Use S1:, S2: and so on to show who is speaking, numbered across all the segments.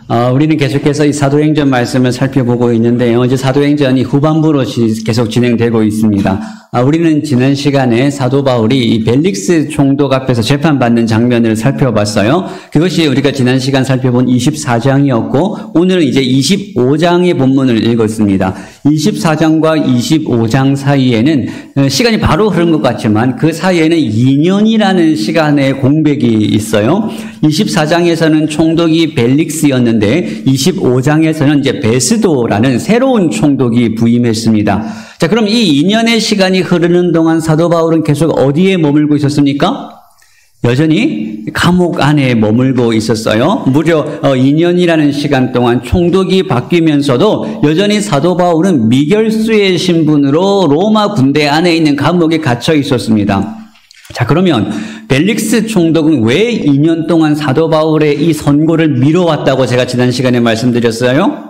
S1: 우리는 계속해서 이 사도행전 말씀을 살펴보고 있는데요. 이제 사도행전이 후반부로 계속 진행되고 있습니다. 우리는 지난 시간에 사도 바울이 이 벨릭스 총독 앞에서 재판받는 장면을 살펴봤어요. 그것이 우리가 지난 시간 살펴본 24장이었고, 오늘은 이제 25장의 본문을 읽었습니다. 24장과 25장 사이에는 시간이 바로 흐른 것 같지만 그 사이에는 2년이라는 시간의 공백이 있어요. 24장에서는 총독이 벨릭스였는데 25장에서는 이제 베스도라는 새로운 총독이 부임했습니다. 자, 그럼 이 2년의 시간이 흐르는 동안 사도 바울은 계속 어디에 머물고 있었습니까? 여전히 감옥 안에 머물고 있었어요. 무려 2년이라는 시간 동안 총독이 바뀌면서도 여전히 사도 바울은 미결수의 신분으로 로마 군대 안에 있는 감옥에 갇혀 있었습니다. 자, 그러면 벨릭스 총독은 왜 2년 동안 사도 바울의 이 선고를 미뤄왔다고 제가 지난 시간에 말씀드렸어요?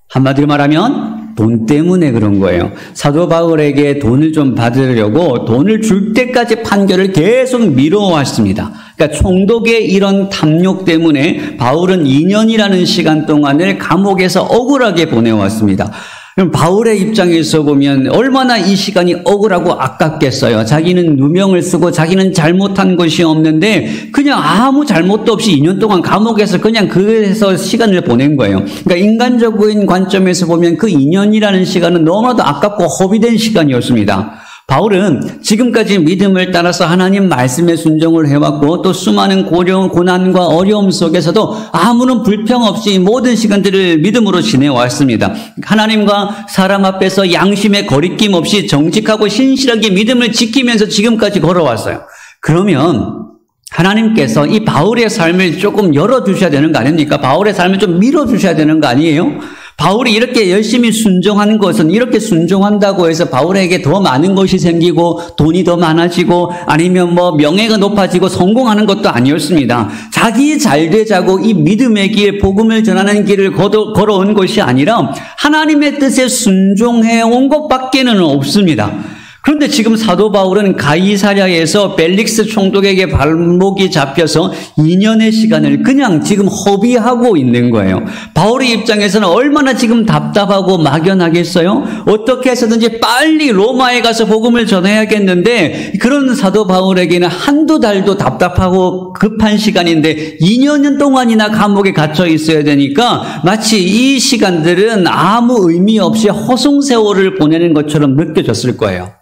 S1: 한마디로 말하면 돈 때문에 그런 거예요. 사도 바울에게 돈을 좀 받으려고 돈을 줄 때까지 판결을 계속 미뤄왔습니다. 그러니까 총독의 이런 탐욕 때문에 바울은 2년이라는 시간 동안을 감옥에서 억울하게 보내왔습니다. 그럼 바울의 입장에서 보면 얼마나 이 시간이 억울하고 아깝겠어요. 자기는 누명을 쓰고 자기는 잘못한 것이 없는데 그냥 아무 잘못도 없이 2년 동안 감옥에서 그냥 그래서 시간을 보낸 거예요. 그러니까 인간적인 관점에서 보면 그 2년이라는 시간은 너무나도 아깝고 허비된 시간이었습니다. 바울은 지금까지 믿음을 따라서 하나님 말씀에 순종을 해왔고 또 수많은 고난과 어려움 속에서도 아무런 불평 없이 모든 시간들을 믿음으로 지내왔습니다. 하나님과 사람 앞에서 양심의 거리낌 없이 정직하고 신실하게 믿음을 지키면서 지금까지 걸어왔어요. 그러면 하나님께서 이 바울의 삶을 조금 열어주셔야 되는 거 아닙니까? 바울의 삶을 좀 밀어주셔야 되는 거 아니에요? 바울이 이렇게 열심히 순종한 것은 이렇게 순종한다고 해서 바울에게 더 많은 것이 생기고 돈이 더 많아지고 아니면 명예가 높아지고 성공하는 것도 아니었습니다. 자기 잘 되자고 이 믿음의 길, 복음을 전하는 길을 걸어온 것이 아니라 하나님의 뜻에 순종해 온 것밖에는 없습니다. 그런데 지금 사도 바울은 가이사랴에서 벨릭스 총독에게 발목이 잡혀서 2년의 시간을 그냥 지금 허비하고 있는 거예요. 바울의 입장에서는 얼마나 지금 답답하고 막연하겠어요? 어떻게 해서든지 빨리 로마에 가서 복음을 전해야겠는데 그런 사도 바울에게는 한두 달도 답답하고 급한 시간인데 2년 동안이나 감옥에 갇혀 있어야 되니까 마치 이 시간들은 아무 의미 없이 허송세월을 보내는 것처럼 느껴졌을 거예요.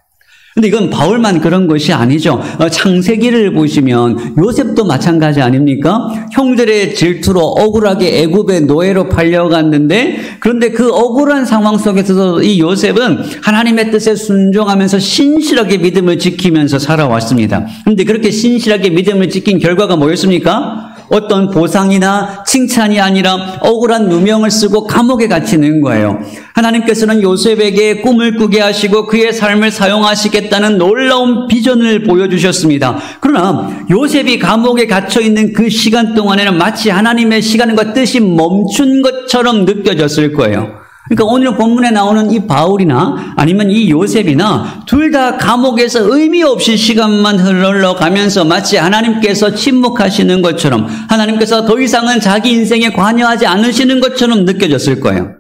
S1: 근데 이건 바울만 그런 것이 아니죠. 창세기를 보시면 요셉도 마찬가지 아닙니까? 형들의 질투로 억울하게 애굽의 노예로 팔려갔는데 그런데 그 억울한 상황 속에서도 이 요셉은 하나님의 뜻에 순종하면서 신실하게 믿음을 지키면서 살아왔습니다. 그런데 그렇게 신실하게 믿음을 지킨 결과가 뭐였습니까? 어떤 보상이나 칭찬이 아니라 억울한 누명을 쓰고 감옥에 갇히는 거예요. 하나님께서는 요셉에게 꿈을 꾸게 하시고 그의 삶을 사용하시겠다는 놀라운 비전을 보여주셨습니다. 그러나 요셉이 감옥에 갇혀있는 그 시간 동안에는 마치 하나님의 시간과 뜻이 멈춘 것처럼 느껴졌을 거예요. 그러니까 오늘 본문에 나오는 이 바울이나 아니면 이 요셉이나 둘 다 감옥에서 의미 없이 시간만 흘러가면서 마치 하나님께서 침묵하시는 것처럼 하나님께서 더 이상은 자기 인생에 관여하지 않으시는 것처럼 느껴졌을 거예요.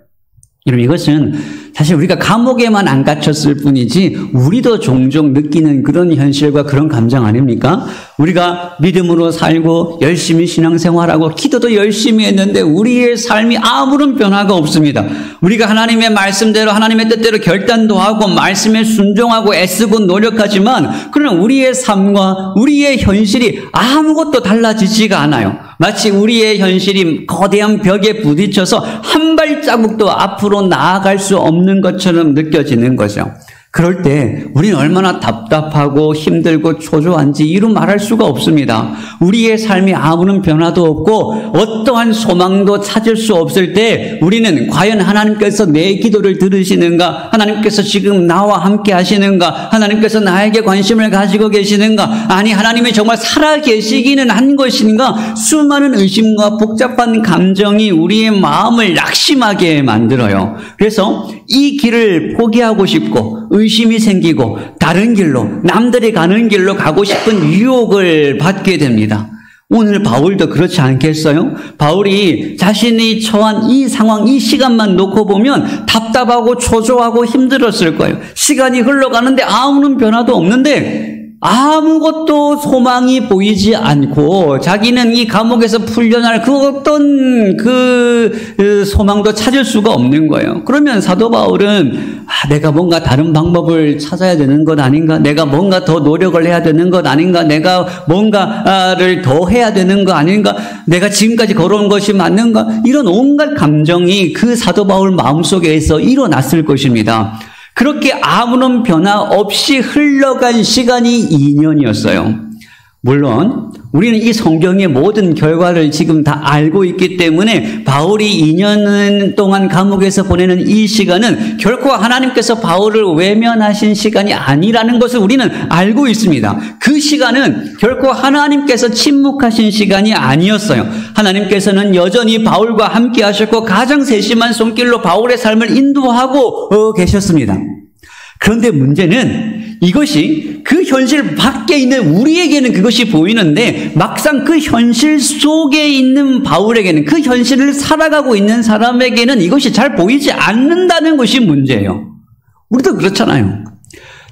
S1: 여러분 이것은 사실 우리가 감옥에만 안 갇혔을 뿐이지 우리도 종종 느끼는 그런 현실과 그런 감정 아닙니까? 우리가 믿음으로 살고 열심히 신앙생활하고 기도도 열심히 했는데 우리의 삶이 아무런 변화가 없습니다. 우리가 하나님의 말씀대로 하나님의 뜻대로 결단도 하고 말씀에 순종하고 애쓰고 노력하지만 그러나 우리의 삶과 우리의 현실이 아무것도 달라지지가 않아요. 마치 우리의 현실이 거대한 벽에 부딪혀서 한 발자국도 앞으로 나아갈 수 없는 것처럼 느껴지는 거죠. 그럴 때 우리는 얼마나 답답하고 힘들고 초조한지 이루 말할 수가 없습니다. 우리의 삶이 아무런 변화도 없고 어떠한 소망도 찾을 수 없을 때 우리는 과연 하나님께서 내 기도를 들으시는가? 하나님께서 지금 나와 함께 하시는가? 하나님께서 나에게 관심을 가지고 계시는가? 아니 하나님이 정말 살아 계시기는 한 것인가? 수많은 의심과 복잡한 감정이 우리의 마음을 낙심하게 만들어요. 그래서 이 길을 포기하고 싶고 의심이 생기고 다른 길로 남들이 가는 길로 가고 싶은 유혹을 받게 됩니다. 오늘 바울도 그렇지 않겠어요? 바울이 자신이 처한 이 상황, 이 시간만 놓고 보면 답답하고 초조하고 힘들었을 거예요. 시간이 흘러가는데 아무런 변화도 없는데 아무것도 소망이 보이지 않고 자기는 이 감옥에서 풀려날 그 어떤 소망도 찾을 수가 없는 거예요. 그러면 사도 바울은 내가 뭔가 다른 방법을 찾아야 되는 것 아닌가? 내가 뭔가 더 노력을 해야 되는 것 아닌가? 내가 뭔가를 더 해야 되는 거 아닌가? 내가 지금까지 걸어온 것이 맞는가? 이런 온갖 감정이 그 사도 바울 마음속에서 일어났을 것입니다. 그렇게 아무런 변화 없이 흘러간 시간이 2년이었어요. 물론 우리는 이 성경의 모든 결과를 지금 다 알고 있기 때문에 바울이 2년 동안 감옥에서 보내는 이 시간은 결코 하나님께서 바울을 외면하신 시간이 아니라는 것을 우리는 알고 있습니다. 그 시간은 결코 하나님께서 침묵하신 시간이 아니었어요. 하나님께서는 여전히 바울과 함께 하셨고 가장 세심한 손길로 바울의 삶을 인도하고 계셨습니다. 그런데 문제는 이것이 그 현실 밖에 있는 우리에게는 그것이 보이는데 막상 그 현실 속에 있는 바울에게는, 그 현실을 살아가고 있는 사람에게는 이것이 잘 보이지 않는다는 것이 문제예요. 우리도 그렇잖아요.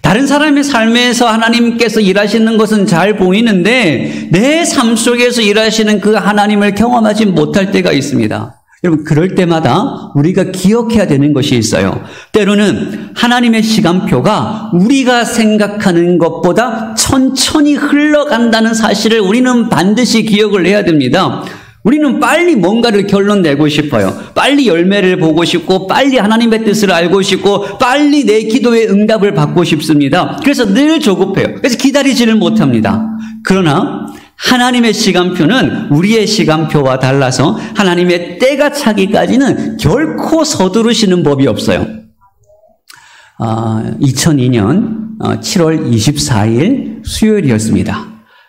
S1: 다른 사람의 삶에서 하나님께서 일하시는 것은 잘 보이는데 내 삶 속에서 일하시는 그 하나님을 경험하지 못할 때가 있습니다. 여러분, 그럴 때마다 우리가 기억해야 되는 것이 있어요. 때로는 하나님의 시간표가 우리가 생각하는 것보다 천천히 흘러간다는 사실을 우리는 반드시 기억을 해야 됩니다. 우리는 빨리 뭔가를 결론 내고 싶어요. 빨리 열매를 보고 싶고, 빨리 하나님의 뜻을 알고 싶고, 빨리 내 기도의 응답을 받고 싶습니다. 그래서 늘 조급해요. 그래서 기다리지를 못합니다. 그러나 하나님의 시간표는 우리의 시간표와 달라서 하나님의 때가 차기까지는 결코 서두르시는 법이 없어요. 2002년 7월 24일 수요일이었습니다.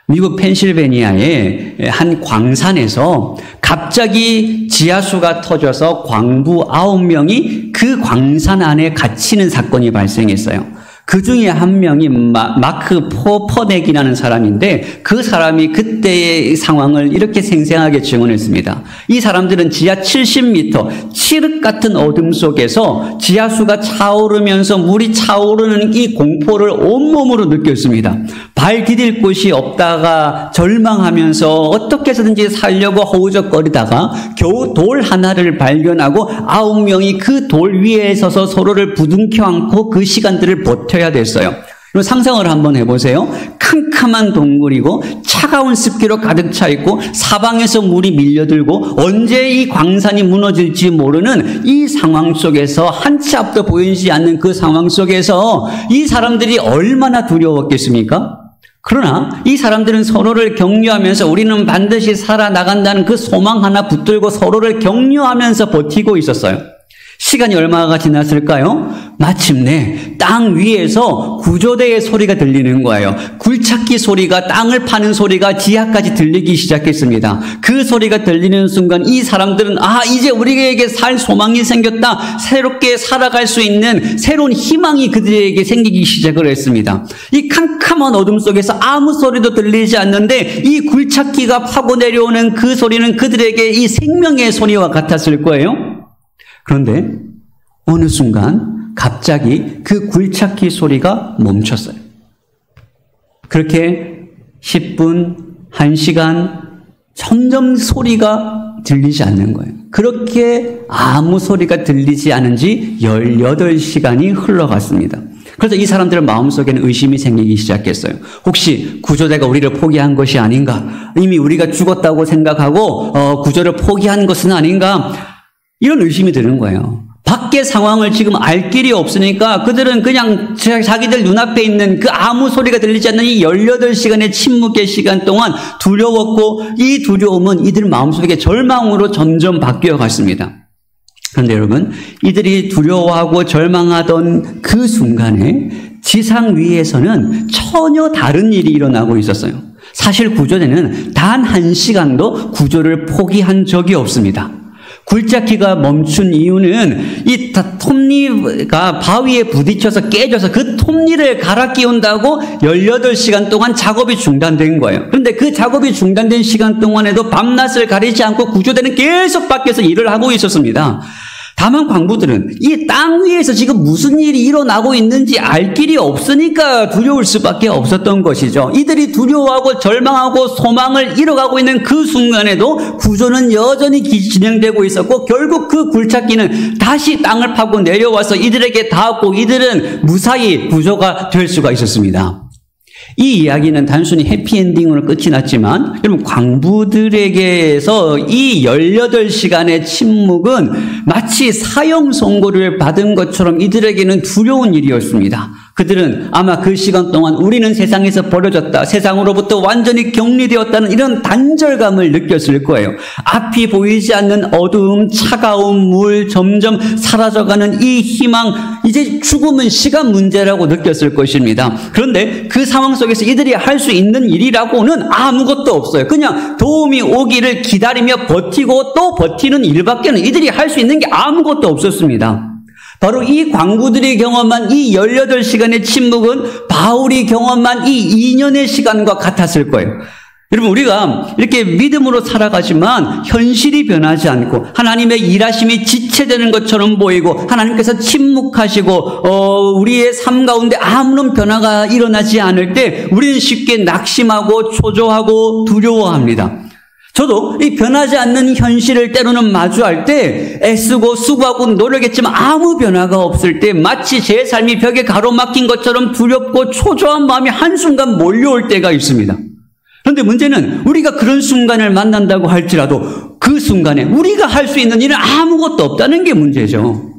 S1: 미국 펜실베니아의 한 광산에서 갑자기 지하수가 터져서 광부 9명이 그 광산 안에 갇히는 사건이 발생했어요. 그 중에 한 명이 마크 포퍼넥이라는 사람인데 그 사람이 그때의 상황을 이렇게 생생하게 증언했습니다. 이 사람들은 지하 70m, 칠흑 같은 어둠 속에서 지하수가 차오르면서 물이 차오르는 이 공포를 온몸으로 느꼈습니다. 발 디딜 곳이 없다가 절망하면서 어떻게 해서든지 살려고 허우적거리다가 겨우 돌 하나를 발견하고 9명이 그 돌 위에 서서 서로를 부둥켜 안고 그 시간들을 버텨야 됐어요. 상상을 한번 해보세요. 캄캄한 동굴이고 차가운 습기로 가득 차 있고 사방에서 물이 밀려들고 언제 이 광산이 무너질지 모르는 이 상황 속에서 한 치 앞도 보이지 않는 그 상황 속에서 이 사람들이 얼마나 두려웠겠습니까? 그러나 이 사람들은 서로를 격려하면서 우리는 반드시 살아나간다는 그 소망 하나 붙들고 서로를 격려하면서 버티고 있었어요. 시간이 얼마가 지났을까요? 마침내 땅 위에서 구조대의 소리가 들리는 거예요. 굴착기 소리가, 땅을 파는 소리가 지하까지 들리기 시작했습니다. 그 소리가 들리는 순간 이 사람들은 이제 우리에게 살 소망이 생겼다. 새롭게 살아갈 수 있는 새로운 희망이 그들에게 생기기 시작을 했습니다. 이 캄캄한 어둠 속에서 아무 소리도 들리지 않는데 이 굴착기가 파고 내려오는 그 소리는 그들에게 이 생명의 소리와 같았을 거예요. 그런데 어느 순간 갑자기 그 굴착기 소리가 멈췄어요. 그렇게 10분, 1시간 점점 소리가 들리지 않는 거예요. 그렇게 아무 소리가 들리지 않은 지 18시간이 흘러갔습니다. 그래서 이 사람들의 마음속에는 의심이 생기기 시작했어요. 혹시 구조대가 우리를 포기한 것이 아닌가? 이미 우리가 죽었다고 생각하고 구조를 포기한 것은 아닌가? 이런 의심이 드는 거예요. 밖의 상황을 지금 알 길이 없으니까 그들은 그냥 자기들 눈앞에 있는 그 아무 소리가 들리지 않는 이 18시간의 침묵의 시간 동안 두려웠고 이 두려움은 이들 마음속에 절망으로 점점 바뀌어 갔습니다. 그런데 여러분, 이들이 두려워하고 절망하던 그 순간에 지상 위에서는 전혀 다른 일이 일어나고 있었어요. 사실 구조대는 단 1시간도 구조를 포기한 적이 없습니다. 굴착기가 멈춘 이유는 이 톱니가 바위에 부딪혀서 깨져서 그 톱니를 갈아 끼운다고 18시간 동안 작업이 중단된 거예요. 그런데 그 작업이 중단된 시간 동안에도 밤낮을 가리지 않고 구조대는 계속 밖에서 일을 하고 있었습니다. 다만 광부들은 이 땅 위에서 지금 무슨 일이 일어나고 있는지 알 길이 없으니까 두려울 수밖에 없었던 것이죠. 이들이 두려워하고 절망하고 소망을 잃어가고 있는 그 순간에도 구조는 여전히 진행되고 있었고 결국 그 굴착기는 다시 땅을 파고 내려와서 이들에게 닿았고 이들은 무사히 구조가 될 수가 있었습니다. 이 이야기는 단순히 해피엔딩으로 끝이 났지만 여러분 광부들에게서 이 18시간의 침묵은 마치 사형 선고를 받은 것처럼 이들에게는 두려운 일이었습니다. 그들은 아마 그 시간 동안 우리는 세상에서 버려졌다, 세상으로부터 완전히 격리되었다는 이런 단절감을 느꼈을 거예요. 앞이 보이지 않는 어두움, 차가운 물, 점점 사라져가는 이 희망, 이제 죽음은 시간 문제라고 느꼈을 것입니다. 그런데 그 상황 속에서 이들이 할 수 있는 일이라고는 아무것도 없어요. 그냥 도움이 오기를 기다리며 버티고 또 버티는 일밖에는 이들이 할 수 있는 게 아무것도 없었습니다. 바로 이 광부들이 경험한 이 18시간의 침묵은 바울이 경험한 이 2년의 시간과 같았을 거예요. 여러분 우리가 이렇게 믿음으로 살아가지만 현실이 변하지 않고 하나님의 일하심이 지체되는 것처럼 보이고 하나님께서 침묵하시고 우리의 삶 가운데 아무런 변화가 일어나지 않을 때 우리는 쉽게 낙심하고 초조하고 두려워합니다. 저도 이 변하지 않는 현실을 때로는 마주할 때 애쓰고 수고하고 노력했지만 아무 변화가 없을 때 마치 제 삶이 벽에 가로막힌 것처럼 두렵고 초조한 마음이 한순간 몰려올 때가 있습니다. 그런데 문제는 우리가 그런 순간을 만난다고 할지라도 그 순간에 우리가 할 수 있는 일은 아무것도 없다는 게 문제죠.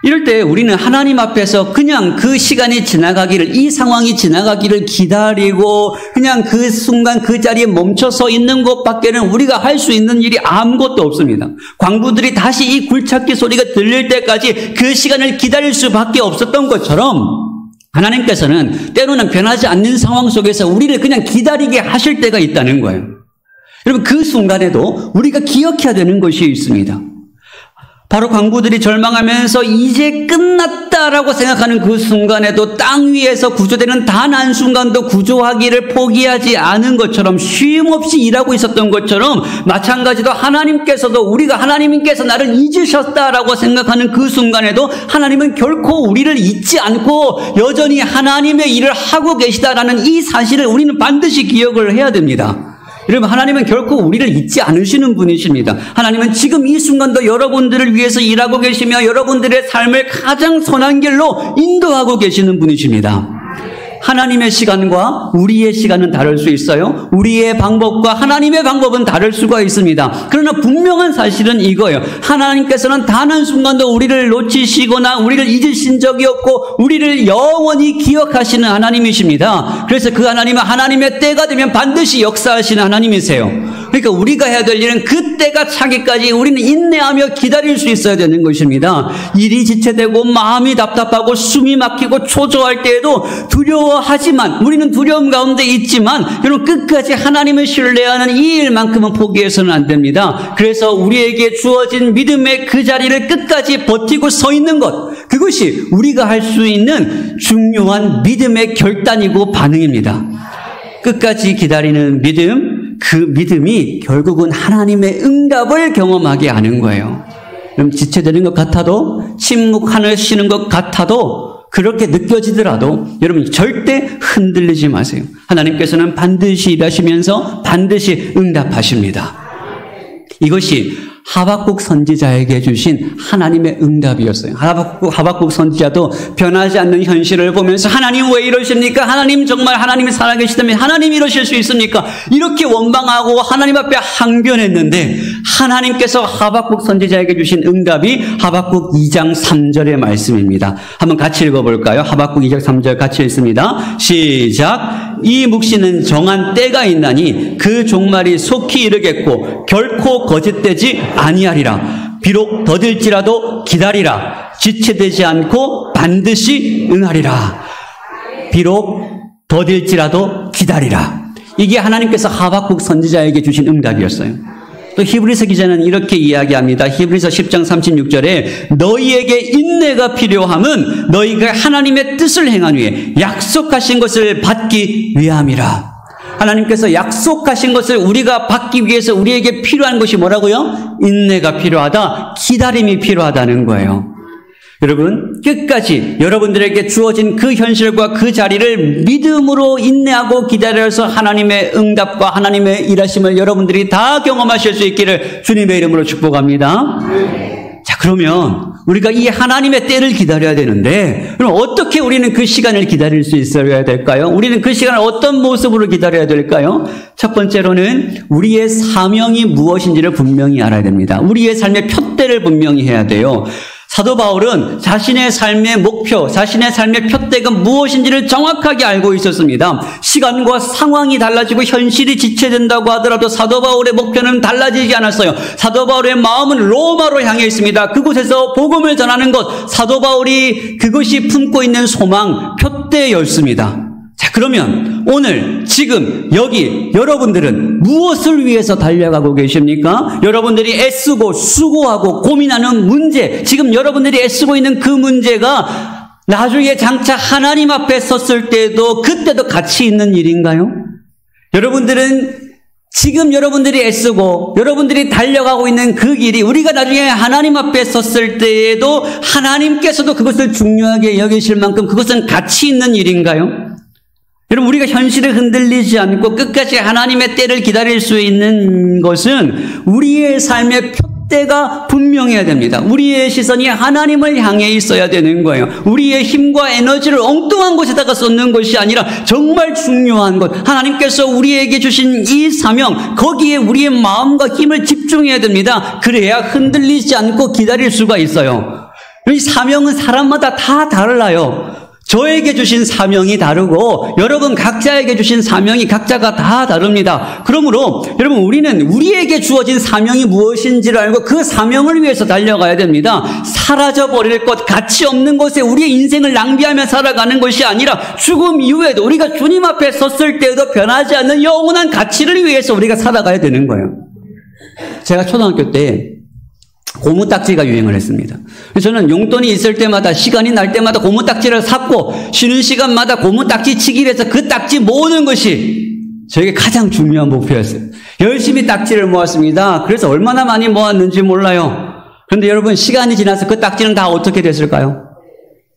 S1: 이럴 때 우리는 하나님 앞에서 그냥 그 시간이 지나가기를, 이 상황이 지나가기를 기다리고 그냥 그 순간 그 자리에 멈춰 서 있는 것밖에는 우리가 할 수 있는 일이 아무것도 없습니다. 광부들이 다시 이 굴착기 소리가 들릴 때까지 그 시간을 기다릴 수밖에 없었던 것처럼 하나님께서는 때로는 변하지 않는 상황 속에서 우리를 그냥 기다리게 하실 때가 있다는 거예요. 여러분 그 순간에도 우리가 기억해야 되는 것이 있습니다. 바로 광부들이 절망하면서 이제 끝났다라고 생각하는 그 순간에도 땅 위에서 구조되는 단 한순간도 구조하기를 포기하지 않은 것처럼 쉼 없이 일하고 있었던 것처럼 마찬가지로 하나님께서도 우리가 하나님께서 나를 잊으셨다라고 생각하는 그 순간에도 하나님은 결코 우리를 잊지 않고 여전히 하나님의 일을 하고 계시다라는 이 사실을 우리는 반드시 기억을 해야 됩니다. 여러분 하나님은 결코 우리를 잊지 않으시는 분이십니다. 하나님은 지금 이 순간도 여러분들을 위해서 일하고 계시며 여러분들의 삶을 가장 선한 길로 인도하고 계시는 분이십니다. 하나님의 시간과 우리의 시간은 다를 수 있어요. 우리의 방법과 하나님의 방법은 다를 수가 있습니다. 그러나 분명한 사실은 이거예요. 하나님께서는 단 한순간도 우리를 놓치시거나 우리를 잊으신 적이 없고 우리를 영원히 기억하시는 하나님이십니다. 그래서 그 하나님은 하나님의 때가 되면 반드시 역사하시는 하나님이세요. 그러니까 우리가 해야 될 일은 그 때가 차기까지 우리는 인내하며 기다릴 수 있어야 되는 것입니다. 일이 지체되고 마음이 답답하고 숨이 막히고 초조할 때에도 두려워하지만 우리는 두려움 가운데 있지만 여러분 끝까지 하나님을 신뢰하는 이 일만큼은 포기해서는 안 됩니다. 그래서 우리에게 주어진 믿음의 그 자리를 끝까지 버티고 서 있는 것, 그것이 우리가 할 수 있는 중요한 믿음의 결단이고 반응입니다. 끝까지 기다리는 믿음, 그 믿음이 결국은 하나님의 응답을 경험하게 하는 거예요. 그럼 지체되는 것 같아도 침묵하시는 것 같아도 그렇게 느껴지더라도 여러분 절대 흔들리지 마세요. 하나님께서는 반드시 일하시면서 반드시 응답하십니다. 이것이 하박국 선지자에게 주신 하나님의 응답이었어요. 하박국 선지자도 변하지 않는 현실을 보면서 하나님 왜 이러십니까? 하나님 정말 하나님이 살아계시다면 하나님 이러실 수 있습니까? 이렇게 원망하고 하나님 앞에 항변했는데 하나님께서 하박국 선지자에게 주신 응답이 하박국 2장 3절의 말씀입니다. 한번 같이 읽어볼까요? 하박국 2장 3절 같이 읽습니다. 시작. 이 묵시는 정한 때가 있나니 그 종말이 속히 이르겠고 결코 거짓되지 아니하리라. 비록 더딜지라도 기다리라. 지체되지 않고 반드시 응하리라. 비록 더딜지라도 기다리라. 이게 하나님께서 하박국 선지자에게 주신 응답이었어요. 또 히브리서 기자는 이렇게 이야기합니다. 히브리서 10장 36절에 너희에게 인내가 필요함은 너희가 하나님의 뜻을 행한 후에 약속하신 것을 받기 위함이라. 하나님께서 약속하신 것을 우리가 받기 위해서 우리에게 필요한 것이 뭐라고요? 인내가 필요하다, 기다림이 필요하다는 거예요. 여러분, 끝까지 여러분들에게 주어진 그 현실과 그 자리를 믿음으로 인내하고 기다려서 하나님의 응답과 하나님의 일하심을 여러분들이 다 경험하실 수 있기를 주님의 이름으로 축복합니다. 자, 그러면 우리가 이 하나님의 때를 기다려야 되는데, 그럼 어떻게 우리는 그 시간을 기다릴 수 있어야 될까요? 우리는 그 시간을 어떤 모습으로 기다려야 될까요? 첫 번째로는 우리의 사명이 무엇인지를 분명히 알아야 됩니다. 우리의 삶의 푯대를 분명히 해야 돼요. 사도 바울은 자신의 삶의 목표, 자신의 삶의 푯대가 무엇인지를 정확하게 알고 있었습니다. 시간과 상황이 달라지고 현실이 지체된다고 하더라도 사도 바울의 목표는 달라지지 않았어요. 사도 바울의 마음은 로마로 향해 있습니다. 그곳에서 복음을 전하는 것, 사도 바울이 그것이 품고 있는 소망, 푯대였습니다. 자, 그러면 오늘 지금 여기 여러분들은 무엇을 위해서 달려가고 계십니까? 여러분들이 애쓰고 수고하고 고민하는 문제, 지금 여러분들이 애쓰고 있는 그 문제가 나중에 장차 하나님 앞에 섰을 때도 그때도 가치 있는 일인가요? 여러분들은 지금 여러분들이 애쓰고 여러분들이 달려가고 있는 그 길이 우리가 나중에 하나님 앞에 섰을 때에도 하나님께서도 그것을 중요하게 여기실 만큼 그것은 가치 있는 일인가요? 여러분, 우리가 현실에 흔들리지 않고 끝까지 하나님의 때를 기다릴 수 있는 것은 우리의 삶의 푯대가 분명해야 됩니다. 우리의 시선이 하나님을 향해 있어야 되는 거예요. 우리의 힘과 에너지를 엉뚱한 곳에다가 쏟는 것이 아니라 정말 중요한 것, 하나님께서 우리에게 주신 이 사명, 거기에 우리의 마음과 힘을 집중해야 됩니다. 그래야 흔들리지 않고 기다릴 수가 있어요. 이 사명은 사람마다 다 달라요. 저에게 주신 사명이 다르고 여러분 각자에게 주신 사명이 각자가 다 다릅니다. 그러므로 여러분 우리는 우리에게 주어진 사명이 무엇인지를 알고 그 사명을 위해서 달려가야 됩니다. 사라져버릴 것, 가치 없는 것에 우리의 인생을 낭비하며 살아가는 것이 아니라 죽음 이후에도 우리가 주님 앞에 섰을 때에도 변하지 않는 영원한 가치를 위해서 우리가 살아가야 되는 거예요. 제가 초등학교 때 고무딱지가 유행을 했습니다. 그래서 저는 용돈이 있을 때마다 시간이 날 때마다 고무딱지를 샀고 쉬는 시간마다 고무딱지 치기를 해서 그 딱지 모으는 것이 저에게 가장 중요한 목표였어요. 열심히 딱지를 모았습니다. 그래서 얼마나 많이 모았는지 몰라요. 그런데 여러분 시간이 지나서 그 딱지는 다 어떻게 됐을까요?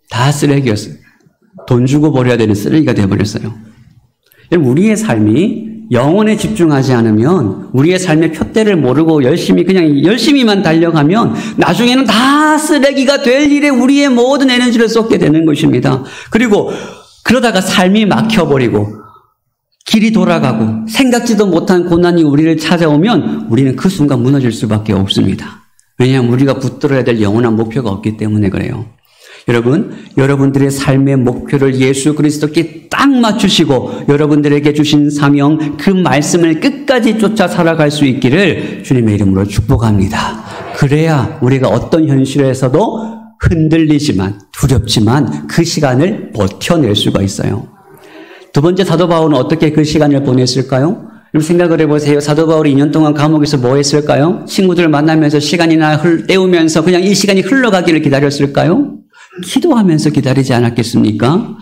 S1: 다 쓰레기였어요. 돈 주고 버려야 되는 쓰레기가 되어버렸어요. 우리의 삶이 영혼에 집중하지 않으면 우리의 삶의 푯대를 모르고 그냥 열심히만 달려가면 나중에는 다 쓰레기가 될 일에 우리의 모든 에너지를 쏟게 되는 것입니다. 그리고 그러다가 삶이 막혀버리고 길이 돌아가고 생각지도 못한 고난이 우리를 찾아오면 우리는 그 순간 무너질 수밖에 없습니다. 왜냐하면 우리가 붙들어야 될 영원한 목표가 없기 때문에 그래요. 여러분, 여러분들의 삶의 목표를 예수 그리스도께 딱 맞추시고 여러분들에게 주신 사명, 그 말씀을 끝까지 쫓아 살아갈 수 있기를 주님의 이름으로 축복합니다. 그래야 우리가 어떤 현실에서도 흔들리지만 두렵지만 그 시간을 버텨낼 수가 있어요. 두 번째 사도 바울은 어떻게 그 시간을 보냈을까요? 여러분 생각을 해보세요. 사도 바울이 2년 동안 감옥에서 뭐 했을까요? 친구들을 만나면서 시간이나 때우면서 그냥 이 시간이 흘러가기를 기다렸을까요? 기도하면서 기다리지 않았겠습니까?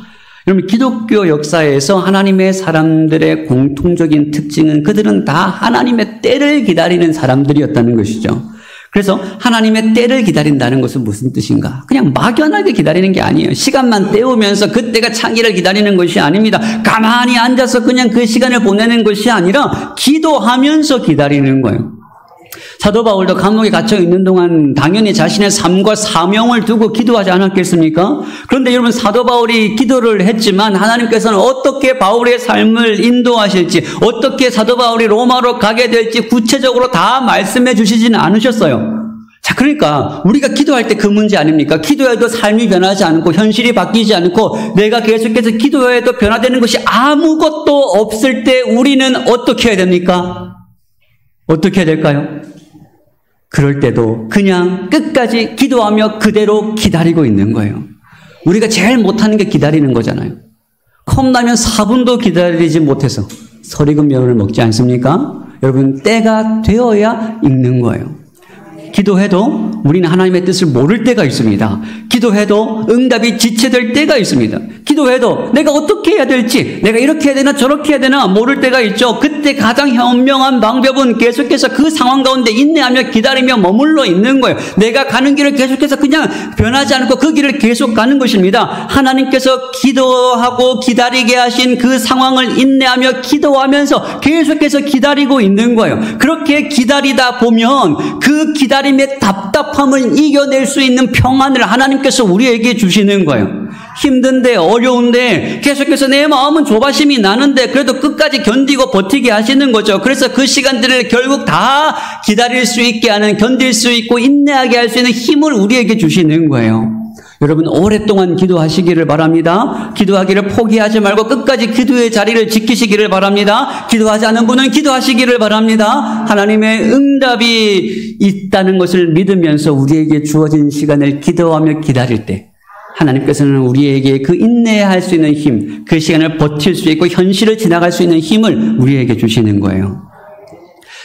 S1: 여러분 기독교 역사에서 하나님의 사람들의 공통적인 특징은 그들은 다 하나님의 때를 기다리는 사람들이었다는 것이죠. 그래서 하나님의 때를 기다린다는 것은 무슨 뜻인가? 그냥 막연하게 기다리는 게 아니에요. 시간만 때우면서 그때가 차기를 기다리는 것이 아닙니다. 가만히 앉아서 그냥 그 시간을 보내는 것이 아니라 기도하면서 기다리는 거예요. 사도 바울도 감옥에 갇혀 있는 동안 당연히 자신의 삶과 사명을 두고 기도하지 않았겠습니까? 그런데 여러분 사도 바울이 기도를 했지만 하나님께서는 어떻게 바울의 삶을 인도하실지, 어떻게 사도 바울이 로마로 가게 될지 구체적으로 다 말씀해 주시지는 않으셨어요. 자, 그러니까 우리가 기도할 때 그 문제 아닙니까? 기도해도 삶이 변하지 않고 현실이 바뀌지 않고 내가 계속해서 기도해도 변화되는 것이 아무것도 없을 때 우리는 어떻게 해야 됩니까? 어떻게 해야 될까요? 그럴 때도 그냥 끝까지 기도하며 그대로 기다리고 있는 거예요. 우리가 제일 못하는 게 기다리는 거잖아요. 컵라면 4분도 기다리지 못해서 설익은 면을 먹지 않습니까? 여러분, 때가 되어야 읽는 거예요. 기도해도 우리는 하나님의 뜻을 모를 때가 있습니다. 기도해도 응답이 지체될 때가 있습니다. 기도해도 내가 어떻게 해야 될지, 내가 이렇게 해야 되나 저렇게 해야 되나 모를 때가 있죠. 그때 가장 현명한 방법은 계속해서 그 상황 가운데 인내하며 기다리며 머물러 있는 거예요. 내가 가는 길을 계속해서 그냥 변하지 않고 그 길을 계속 가는 것입니다. 하나님께서 기도하고 기다리게 하신 그 상황을 인내하며 기도하면서 계속해서 기다리고 있는 거예요. 그렇게 기다리다 보면 그 기다림의 답답함을 이겨낼 수 있는 평안을 하나님께서 우리에게 주시는 거예요. 힘든데 어려운데 계속해서 내 마음은 조바심이 나는데 그래도 끝까지 견디고 버티게 하시는 거죠. 그래서 그 시간들을 결국 다 기다릴 수 있게 하는, 견딜 수 있고 인내하게 할 수 있는 힘을 우리에게 주시는 거예요. 여러분, 오랫동안 기도하시기를 바랍니다. 기도하기를 포기하지 말고 끝까지 기도의 자리를 지키시기를 바랍니다. 기도하지 않은 분은 기도하시기를 바랍니다. 하나님의 응답이 있다는 것을 믿으면서 우리에게 주어진 시간을 기도하며 기다릴 때 하나님께서는 우리에게 그 인내할 수 있는 힘, 그 시간을 버틸 수 있고 현실을 지나갈 수 있는 힘을 우리에게 주시는 거예요.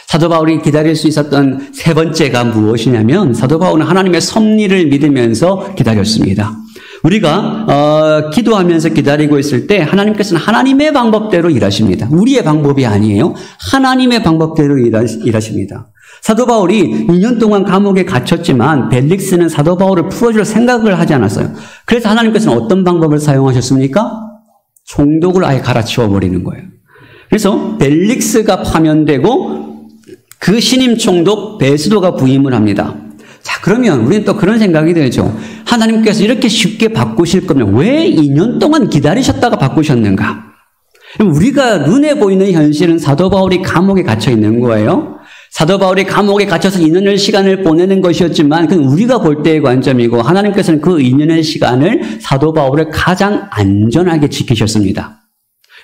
S1: 사도 바울이 기다릴 수 있었던 세 번째가 무엇이냐면, 사도 바울은 하나님의 섭리를 믿으면서 기다렸습니다. 우리가 기도하면서 기다리고 있을 때 하나님께서는 하나님의 방법대로 일하십니다. 우리의 방법이 아니에요. 하나님의 방법대로 일하십니다. 사도 바울이 2년 동안 감옥에 갇혔지만 벨릭스는 사도 바울을 풀어줄 생각을 하지 않았어요. 그래서 하나님께서는 어떤 방법을 사용하셨습니까? 총독을 아예 갈아치워버리는 거예요. 그래서 벨릭스가 파면되고 그 신임 총독 베스도가 부임을 합니다. 자, 그러면 우리는 또 그런 생각이 들죠. 하나님께서 이렇게 쉽게 바꾸실 거면 왜 2년 동안 기다리셨다가 바꾸셨는가? 우리가 눈에 보이는 현실은 사도 바울이 감옥에 갇혀 있는 거예요. 사도 바울이 감옥에 갇혀서 2년의 시간을 보내는 것이었지만 그건 우리가 볼 때의 관점이고, 하나님께서는 그 2년의 시간을 사도 바울을 가장 안전하게 지키셨습니다.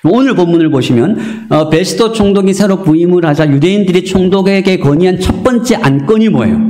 S1: 오늘 본문을 보시면 베스도 총독이 새로 부임을 하자 유대인들이 총독에게 건의한 첫 번째 안건이 뭐예요?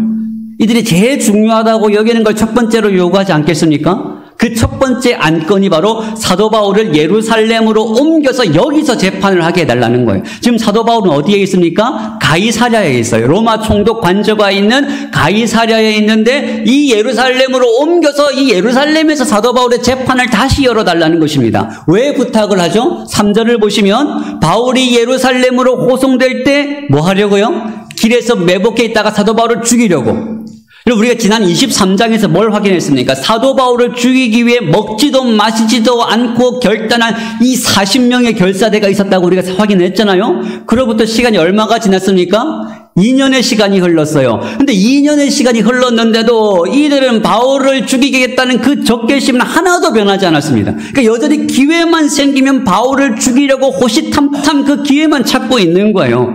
S1: 이들이 제일 중요하다고 여기는 걸 첫 번째로 요구하지 않겠습니까? 그 첫 번째 안건이 바로 사도 바울을 예루살렘으로 옮겨서 여기서 재판을 하게 해달라는 거예요. 지금 사도 바울은 어디에 있습니까? 가이사랴에 있어요. 로마 총독 관저가 있는 가이사랴에 있는데 이 예루살렘으로 옮겨서 이 예루살렘에서 사도 바울의 재판을 다시 열어달라는 것입니다. 왜 부탁을 하죠? 3절을 보시면 바울이 예루살렘으로 호송될 때 뭐 하려고요? 길에서 매복해 있다가 사도 바울을 죽이려고. 그리고 우리가 지난 23장에서 뭘 확인했습니까? 사도 바울을 죽이기 위해 먹지도 마시지도 않고 결단한 이 40명의 결사대가 있었다고 우리가 확인했잖아요. 그로부터 시간이 얼마가 지났습니까? 2년의 시간이 흘렀어요. 근데 2년의 시간이 흘렀는데도 이들은 바울을 죽이겠다는 그 적개심은 하나도 변하지 않았습니다. 그러니까 여전히 기회만 생기면 바울을 죽이려고 호시탐탐 그 기회만 찾고 있는 거예요.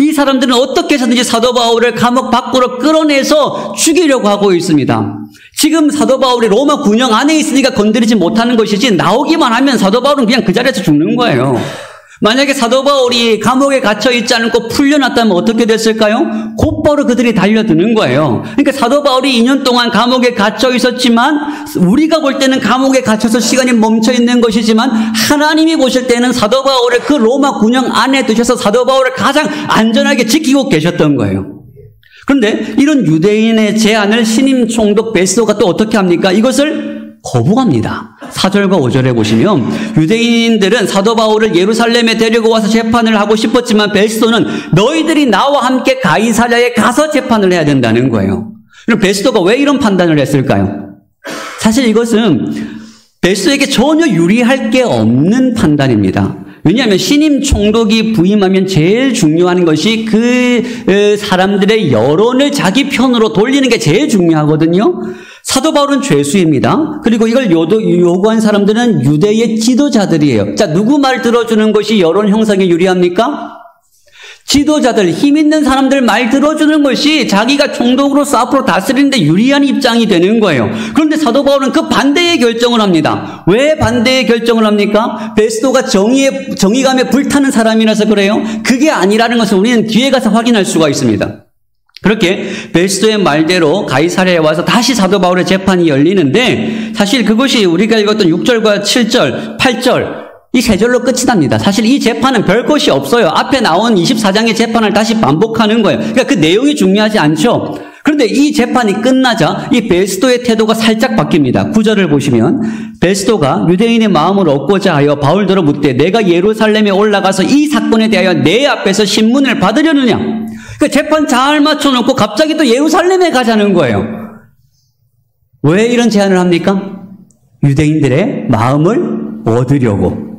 S1: 이 사람들은 어떻게 해서든지 사도 바울을 감옥 밖으로 끌어내서 죽이려고 하고 있습니다. 지금 사도 바울이 로마 군영 안에 있으니까 건드리지 못하는 것이지, 나오기만 하면 사도 바울은 그냥 그 자리에서 죽는 거예요. 만약에 사도 바울이 감옥에 갇혀 있지 않고 풀려났다면 어떻게 됐을까요? 곧바로 그들이 달려드는 거예요. 그러니까 사도 바울이 2년 동안 감옥에 갇혀 있었지만, 우리가 볼 때는 감옥에 갇혀서 시간이 멈춰 있는 것이지만, 하나님이 보실 때는 사도 바울을 그 로마 군영 안에 두셔서 사도 바울을 가장 안전하게 지키고 계셨던 거예요. 그런데 이런 유대인의 제안을 신임 총독 베스도가 또 어떻게 합니까? 이것을 거부합니다. 4절과 5절에 보시면 유대인들은 사도 바울을 예루살렘에 데리고 와서 재판을 하고 싶었지만 베스도는 너희들이 나와 함께 가이사랴에 가서 재판을 해야 된다는 거예요. 그럼 베스도가 왜 이런 판단을 했을까요? 사실 이것은 베스도에게 전혀 유리할 게 없는 판단입니다. 왜냐하면 신임 총독이 부임하면 제일 중요한 것이 그 사람들의 여론을 자기 편으로 돌리는 게 제일 중요하거든요. 사도 바울은 죄수입니다. 그리고 이걸 요구한 사람들은 유대의 지도자들이에요. 자, 누구 말 들어주는 것이 여론 형성에 유리합니까? 지도자들, 힘 있는 사람들 말 들어주는 것이 자기가 총독으로서 앞으로 다스리는데 유리한 입장이 되는 거예요. 그런데 사도 바울은 그 반대의 결정을 합니다. 왜 반대의 결정을 합니까? 베스도가 정의감에 불타는 사람이라서 그래요? 그게 아니라는 것을 우리는 뒤에 가서 확인할 수가 있습니다. 그렇게 베스도의 말대로 가이사랴에 와서 다시 사도 바울의 재판이 열리는데, 사실 그것이 우리가 읽었던 6절과 7절, 8절 이 세 절로 끝이 납니다. 사실 이 재판은 별 것이 없어요. 앞에 나온 24장의 재판을 다시 반복하는 거예요. 그러니까 그 내용이 중요하지 않죠. 그런데 이 재판이 끝나자 이 베스도의 태도가 살짝 바뀝니다. 9절을 보시면 베스도가 유대인의 마음을 얻고자 하여 바울더러 묻되 내가 예루살렘에 올라가서 이 사건에 대하여 내 앞에서 신문을 받으려느냐. 그러니까 재판 잘 맞춰놓고 갑자기 또 예루살렘에 가자는 거예요. 왜 이런 제안을 합니까? 유대인들의 마음을 얻으려고.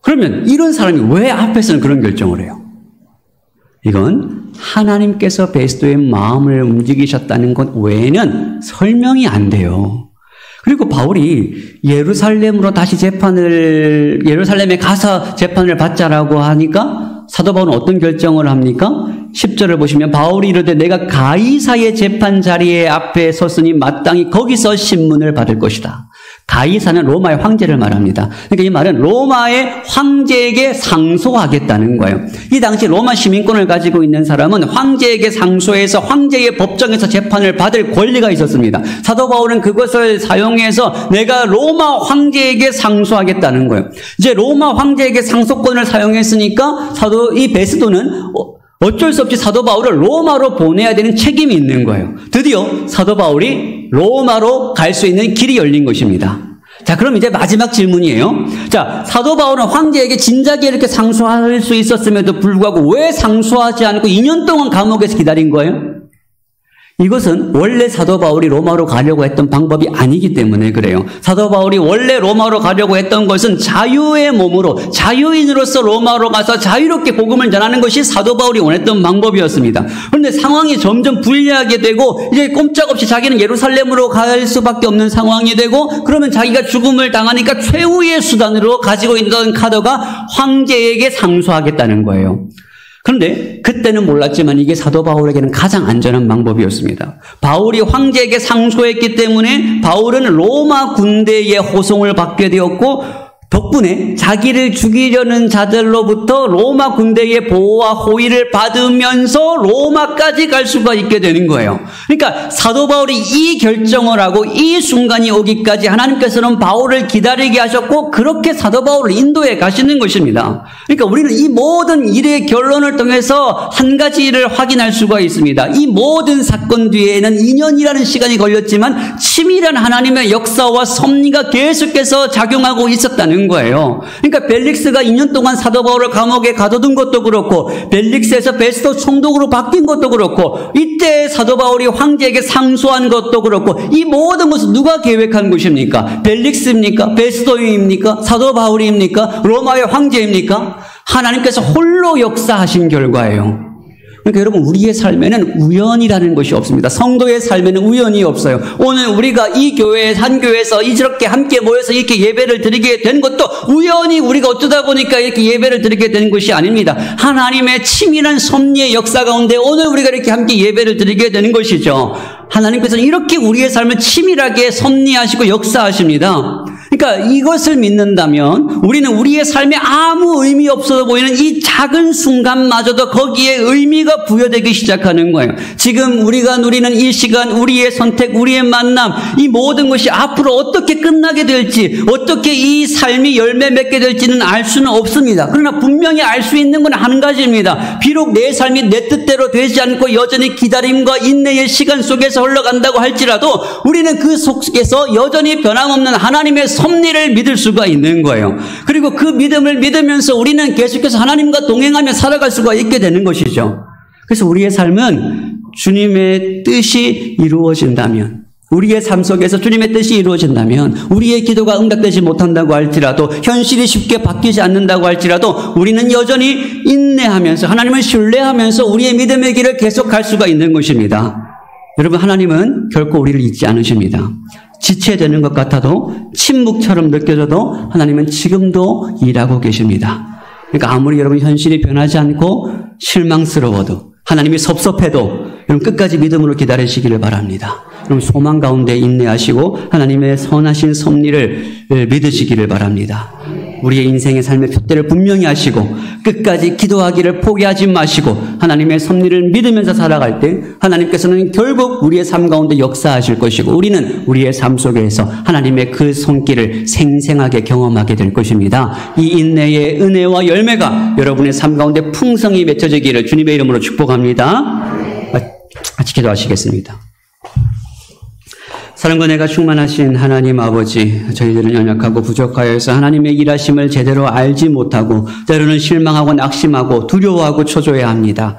S1: 그러면 이런 사람이 왜 앞에서는 그런 결정을 해요? 이건 하나님께서 베스도의 마음을 움직이셨다는 것 외에는 설명이 안 돼요. 그리고 바울이 예루살렘에 가서 재판을 받자라고 하니까 사도 바울은 어떤 결정을 합니까? 10절을 보시면 바울이 이르되 내가 가이사의 재판 자리에 앞에 섰으니 마땅히 거기서 신문을 받을 것이다. 가이사는 로마의 황제를 말합니다. 그러니까 이 말은 로마의 황제에게 상소하겠다는 거예요. 이 당시 로마 시민권을 가지고 있는 사람은 황제에게 상소해서 황제의 법정에서 재판을 받을 권리가 있었습니다. 사도 바울은 그것을 사용해서 내가 로마 황제에게 상소하겠다는 거예요. 이제 로마 황제에게 상소권을 사용했으니까 이 베스도는 어쩔 수 없이 사도 바울을 로마로 보내야 되는 책임이 있는 거예요. 드디어 사도 바울이 로마로 갈 수 있는 길이 열린 것입니다. 자, 그럼 이제 마지막 질문이에요. 자, 사도 바울은 황제에게 진작에 이렇게 상소할 수 있었음에도 불구하고 왜 상소하지 않고 2년 동안 감옥에서 기다린 거예요? 이것은 원래 사도 바울이 로마로 가려고 했던 방법이 아니기 때문에 그래요. 사도 바울이 원래 로마로 가려고 했던 것은 자유의 몸으로, 자유인으로서 로마로 가서 자유롭게 복음을 전하는 것이 사도 바울이 원했던 방법이었습니다. 그런데 상황이 점점 불리하게 되고 이제 꼼짝없이 자기는 예루살렘으로 갈 수밖에 없는 상황이 되고 그러면 자기가 죽음을 당하니까 최후의 수단으로 가지고 있던 카드가 황제에게 상소하겠다는 거예요. 그런데 그때는 몰랐지만 이게 사도 바울에게는 가장 안전한 방법이었습니다. 바울이 황제에게 상소했기 때문에 바울은 로마 군대의 호송을 받게 되었고 덕분에 자기를 죽이려는 자들로부터 로마 군대의 보호와 호의를 받으면서 로마까지 갈 수가 있게 되는 거예요. 그러니까 사도 바울이 이 결정을 하고 이 순간이 오기까지 하나님께서는 바울을 기다리게 하셨고 그렇게 사도 바울을 인도해 가시는 것입니다. 그러니까 우리는 이 모든 일의 결론을 통해서 한 가지를 확인할 수가 있습니다. 이 모든 사건 뒤에는 2년이라는 시간이 걸렸지만 치밀한 하나님의 역사와 섭리가 계속해서 작용하고 있었다는 거예요. 그러니까 벨릭스가 2년 동안 사도 바울을 감옥에 가둬둔 것도 그렇고 벨릭스에서 베스도 총독으로 바뀐 것도 그렇고 이때 사도 바울이 황제에게 상소한 것도 그렇고 이 모든 것을 누가 계획한 것입니까? 벨릭스입니까? 베스도입니까? 사도 바울입니까? 로마의 황제입니까? 하나님께서 홀로 역사하신 결과예요. 그러니까 여러분 우리의 삶에는 우연이라는 것이 없습니다. 성도의 삶에는 우연이 없어요. 오늘 우리가 이 교회 한 교회에서 이렇게 함께 모여서 이렇게 예배를 드리게 된 것도 우연히 우리가 어쩌다 보니까 이렇게 예배를 드리게 된 것이 아닙니다. 하나님의 치밀한 섭리의 역사 가운데 오늘 우리가 이렇게 함께 예배를 드리게 되는 것이죠. 하나님께서는 이렇게 우리의 삶을 치밀하게 섭리하시고 역사하십니다. 그러니까 이것을 믿는다면 우리는 우리의 삶에 아무 의미 없어 보이는 이 작은 순간마저도 거기에 의미가 부여되기 시작하는 거예요. 지금 우리가 누리는 이 시간, 우리의 선택, 우리의 만남, 이 모든 것이 앞으로 어떻게 끝나게 될지, 어떻게 이 삶이 열매 맺게 될지는 알 수는 없습니다. 그러나 분명히 알 수 있는 건 한 가지입니다. 비록 내 삶이 내 뜻대로 되지 않고 여전히 기다림과 인내의 시간 속에서 흘러간다고 할지라도 우리는 그 속에서 여전히 변함없는 하나님의 섭리를 믿을 수가 있는 거예요. 그리고 그 믿음을 믿으면서 우리는 계속해서 하나님과 동행하며 살아갈 수가 있게 되는 것이죠. 그래서 우리의 삶은 주님의 뜻이 이루어진다면, 우리의 삶 속에서 주님의 뜻이 이루어진다면, 우리의 기도가 응답되지 못한다고 할지라도, 현실이 쉽게 바뀌지 않는다고 할지라도 우리는 여전히 인내하면서 하나님을 신뢰하면서 우리의 믿음의 길을 계속 갈 수가 있는 것입니다. 여러분, 하나님은 결코 우리를 잊지 않으십니다. 지체되는 것 같아도, 침묵처럼 느껴져도 하나님은 지금도 일하고 계십니다. 그러니까 아무리 여러분 현실이 변하지 않고 실망스러워도, 하나님이 섭섭해도 여러분 끝까지 믿음으로 기다리시기를 바랍니다. 여러분 소망 가운데 인내하시고 하나님의 선하신 섭리를 믿으시기를 바랍니다. 우리의 인생의 삶의 표대를 분명히 하시고 끝까지 기도하기를 포기하지 마시고 하나님의 섭리를 믿으면서 살아갈 때 하나님께서는 결국 우리의 삶 가운데 역사하실 것이고 우리는 우리의 삶 속에서 하나님의 그 손길을 생생하게 경험하게 될 것입니다. 이 인내의 은혜와 열매가 여러분의 삶 가운데 풍성히 맺혀지기를 주님의 이름으로 축복합니다. 같이 기도하시겠습니다. 사랑과 은혜가 충만하신 하나님 아버지, 저희들은 연약하고 부족하여서 하나님의 일하심을 제대로 알지 못하고 때로는 실망하고 낙심하고 두려워하고 초조해야 합니다.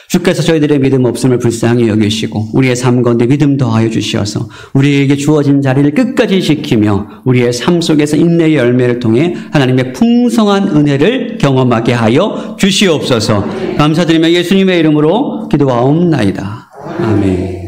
S1: 주께서 저희들의 믿음 없음을 불쌍히 여기시고 우리의 삶 가운데 믿음 더하여 주시어서 우리에게 주어진 자리를 끝까지 지키며 우리의 삶 속에서 인내의 열매를 통해 하나님의 풍성한 은혜를 경험하게 하여 주시옵소서. 감사드리며 예수님의 이름으로 기도하옵나이다. 아멘.